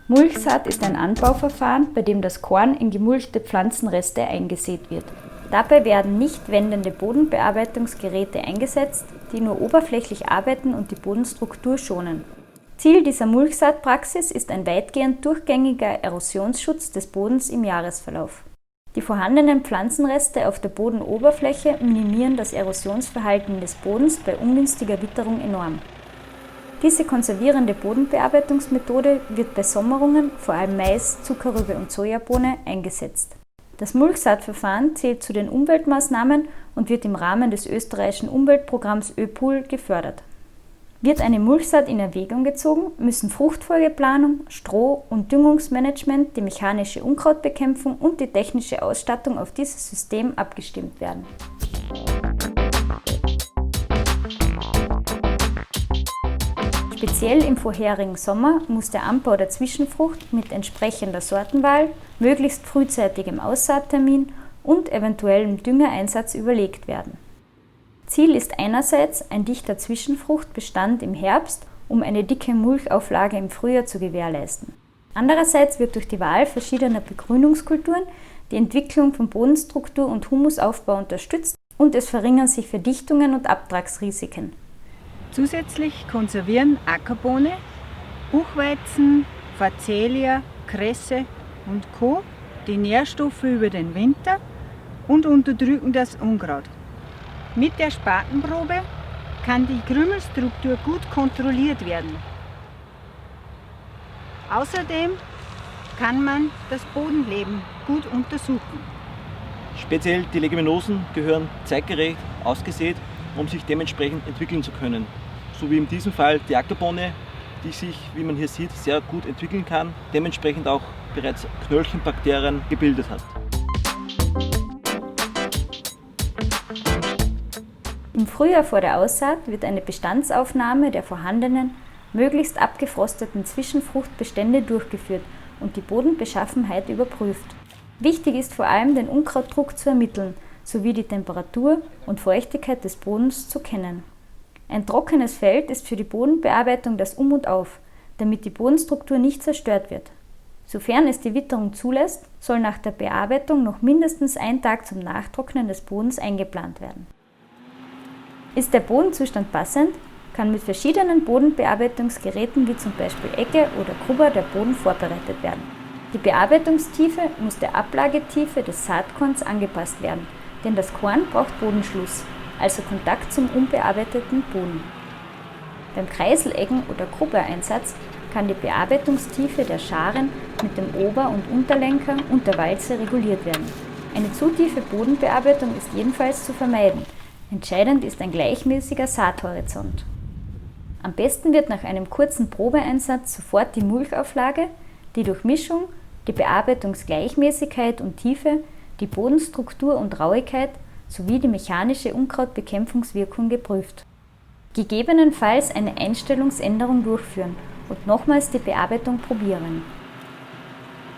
Mulchsaat ist ein Anbauverfahren, bei dem das Korn in gemulchte Pflanzenreste eingesät wird. Dabei werden nicht wendende Bodenbearbeitungsgeräte eingesetzt, die nur oberflächlich arbeiten und die Bodenstruktur schonen. Ziel dieser Mulchsaatpraxis ist ein weitgehend durchgängiger Erosionsschutz des Bodens im Jahresverlauf. Die vorhandenen Pflanzenreste auf der Bodenoberfläche minimieren das Erosionsverhalten des Bodens bei ungünstiger Witterung enorm. Diese konservierende Bodenbearbeitungsmethode wird bei Sommerungen, vor allem Mais, Zuckerrübe und Sojabohne, eingesetzt. Das Mulchsaatverfahren zählt zu den Umweltmaßnahmen und wird im Rahmen des österreichischen Umweltprogramms ÖPUL gefördert. Wird eine Mulchsaat in Erwägung gezogen, müssen Fruchtfolgeplanung, Stroh- und Düngungsmanagement, die mechanische Unkrautbekämpfung und die technische Ausstattung auf dieses System abgestimmt werden. Speziell im vorherigen Sommer muss der Anbau der Zwischenfrucht mit entsprechender Sortenwahl, möglichst frühzeitigem Aussaattermin und eventuellem Düngereinsatz überlegt werden. Ziel ist einerseits ein dichter Zwischenfruchtbestand im Herbst, um eine dicke Mulchauflage im Frühjahr zu gewährleisten. Andererseits wird durch die Wahl verschiedener Begrünungskulturen die Entwicklung von Bodenstruktur und Humusaufbau unterstützt und es verringern sich Verdichtungen und Abtragsrisiken. Zusätzlich konservieren Ackerbohne, Buchweizen, Phacelia, Kresse und Co. die Nährstoffe über den Winter und unterdrücken das Unkraut. Mit der Spatenprobe kann die Krümelstruktur gut kontrolliert werden. Außerdem kann man das Bodenleben gut untersuchen. Speziell die Leguminosen gehören zeitgerecht ausgesät, um sich dementsprechend entwickeln zu können. So wie in diesem Fall die Ackerbohne, die sich, wie man hier sieht, sehr gut entwickeln kann, dementsprechend auch bereits Knöllchenbakterien gebildet hat. Im Frühjahr vor der Aussaat wird eine Bestandsaufnahme der vorhandenen, möglichst abgefrosteten Zwischenfruchtbestände durchgeführt und die Bodenbeschaffenheit überprüft. Wichtig ist vor allem, den Unkrautdruck zu ermitteln, sowie die Temperatur und Feuchtigkeit des Bodens zu kennen. Ein trockenes Feld ist für die Bodenbearbeitung das Um und Auf, damit die Bodenstruktur nicht zerstört wird. Sofern es die Witterung zulässt, soll nach der Bearbeitung noch mindestens ein Tag zum Nachtrocknen des Bodens eingeplant werden. Ist der Bodenzustand passend, kann mit verschiedenen Bodenbearbeitungsgeräten wie zum Beispiel Egge oder Grubber der Boden vorbereitet werden. Die Bearbeitungstiefe muss der Ablagetiefe des Saatkorns angepasst werden, denn das Korn braucht Bodenschluss, also Kontakt zum unbearbeiteten Boden. Beim Kreiseleggen- oder Grubbereinsatz kann die Bearbeitungstiefe der Scharen mit dem Ober- und Unterlenker und der Walze reguliert werden. Eine zu tiefe Bodenbearbeitung ist jedenfalls zu vermeiden. Entscheidend ist ein gleichmäßiger Saathorizont. Am besten wird nach einem kurzen Probeeinsatz sofort die Mulchauflage, die Durchmischung, die Bearbeitungsgleichmäßigkeit und Tiefe, die Bodenstruktur und Rauigkeit sowie die mechanische Unkrautbekämpfungswirkung geprüft. Gegebenenfalls eine Einstellungsänderung durchführen und nochmals die Bearbeitung probieren.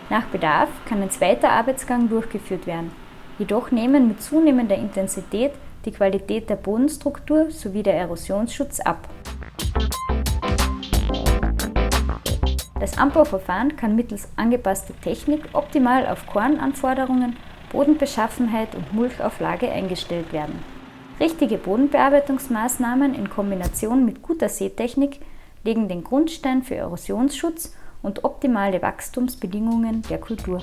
Nach Bedarf kann ein zweiter Arbeitsgang durchgeführt werden, jedoch nehmen mit zunehmender Intensität die Qualität der Bodenstruktur sowie der Erosionsschutz ab. Das Anbauverfahren kann mittels angepasster Technik optimal auf Kornanforderungen, Bodenbeschaffenheit und Mulchauflage eingestellt werden. Richtige Bodenbearbeitungsmaßnahmen in Kombination mit guter Sätechnik legen den Grundstein für Erosionsschutz und optimale Wachstumsbedingungen der Kultur.